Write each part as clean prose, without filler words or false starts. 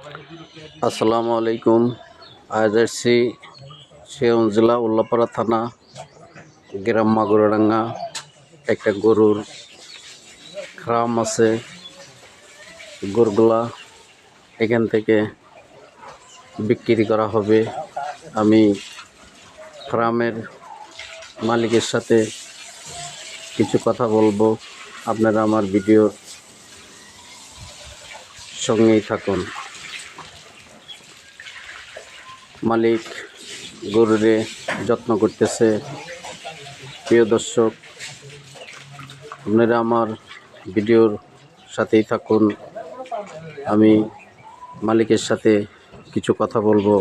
আসসালামু আলাইকুম। আজ আসছি সিরাজগঞ্জ জেলা উল্লাপাড়া থানা গ্রাম মাগুরাডাঙ্গা। একটা গরুর ফার্ম আছে। গরুগুলা এখান থেকে বিক্রি করা হবে। আমি ফার্মের মালিকের সাথে কিছু কথা বলবো। আপনারা আমার ভিডিওর সঙ্গেই থাকুন। মালিক গরুরে যত্ন করতেছে। প্রিয় দর্শক, আপনারা আমার ভিডিওর সাথেই থাকুন। আমি মালিকের সাথে কিছু কথা বলবো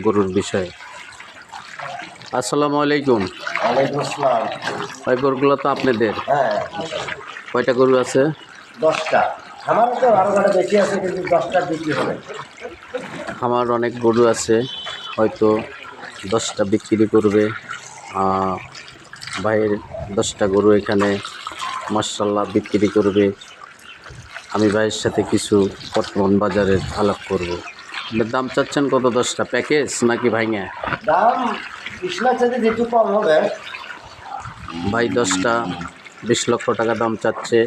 গরুর বিষয়ে। আসসালামু আলাইকুম। ওয়ালাইকুম আসসালাম। ভাই, গরুগুলো তো আপনাদের? হ্যাঁ, কয়টা গরু আছে? 10টা। আমার তো আরো গাড়ি বেশি আছে, কিন্তু 10টা বিক্রি হবে। আমার অনেক গরু আছে, হয়তো 10টা বিক্রি করবে। ভাইয়ের 10টা গরু এখানে মাশাআল্লাহ বিক্রি করবে। আমি ভাইয়ের সাথে কিছু বর্তমান বাজারের আলাপ করব। আপনার দাম চাচ্ছেন কত? 10টা প্যাকেজ নাকি ভাইঙা? দাম 20 লাখ থেকে যেটু কম হবে। ভাই 10টা 20 লক্ষ টাকা দাম চাচ্ছে।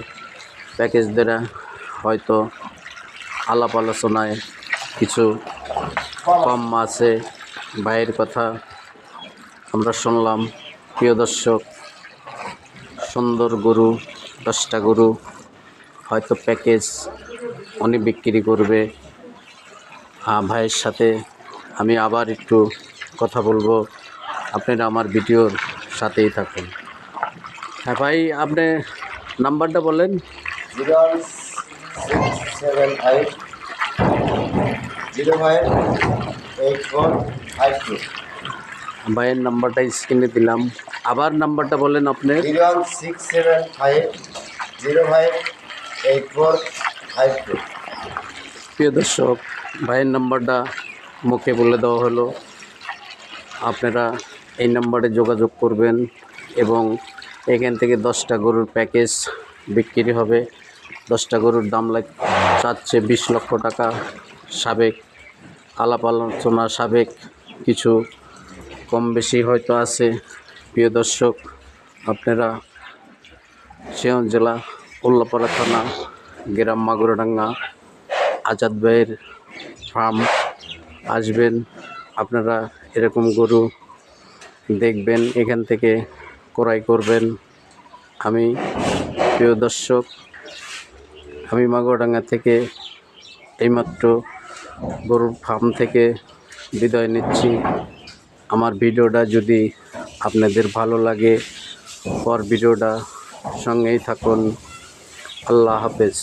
প্যাকেজ দ্বারা হয়তো আলাপ আলোচনায় কিছু কম আছে। ভাইয়ের কথা আমরা শুনলাম। প্রিয় দর্শক, সুন্দর গরু, 10টা গরু হয়তো প্যাকেজ উনি বিক্রি করবে। ভাইয়ের সাথে আমি আবার একটু কথা বলবো। আপনারা আমার ভিডিওর সাথেই থাকুন। হ্যাঁ ভাই, আপনি নাম্বারটা বলেন। 01675 058452। ভাইয়ের নাম্বারটা স্ক্রিনে দিলাম। আবার নাম্বারটা বলেন আপনার। 01675 058452। প্রিয় দর্শক, ভাইয়ের নাম্বারটা মুখে বলে দেওয়া হলো। আপনারা এই নাম্বারে যোগাযোগ করবেন এবং এখান থেকে 10টা গরুর প্যাকেজ বিক্রি হবে। 10টা গরুর দাম চাচ্ছে 20 লক্ষ টাকা। সাবেক আলাপ আলোচনা সাবেক কিছু কম বেশি হয়তো আছে। প্রিয় দর্শক, আপনারা সিরাজগঞ্জ জেলা উল্লাপাড়া থানা গ্রাম মাগুরাডাঙ্গা আজাদ ভাইয়ের ফার্ম আসবেন। আপনারা এরকম গরু দেখবেন, এখান থেকে ক্রয় করবেন। আমি প্রিয় দর্শক, আমি মাগুরাডাঙ্গা থেকে এইমাত্র গরুর ফার্ম থেকে বিদায় নিচ্ছি। আমার ভিডিওটা যদি আপনাদের ভালো লাগে, পর ভিডিওটা সঙ্গেই থাকুন। আল্লাহ হাফেজ।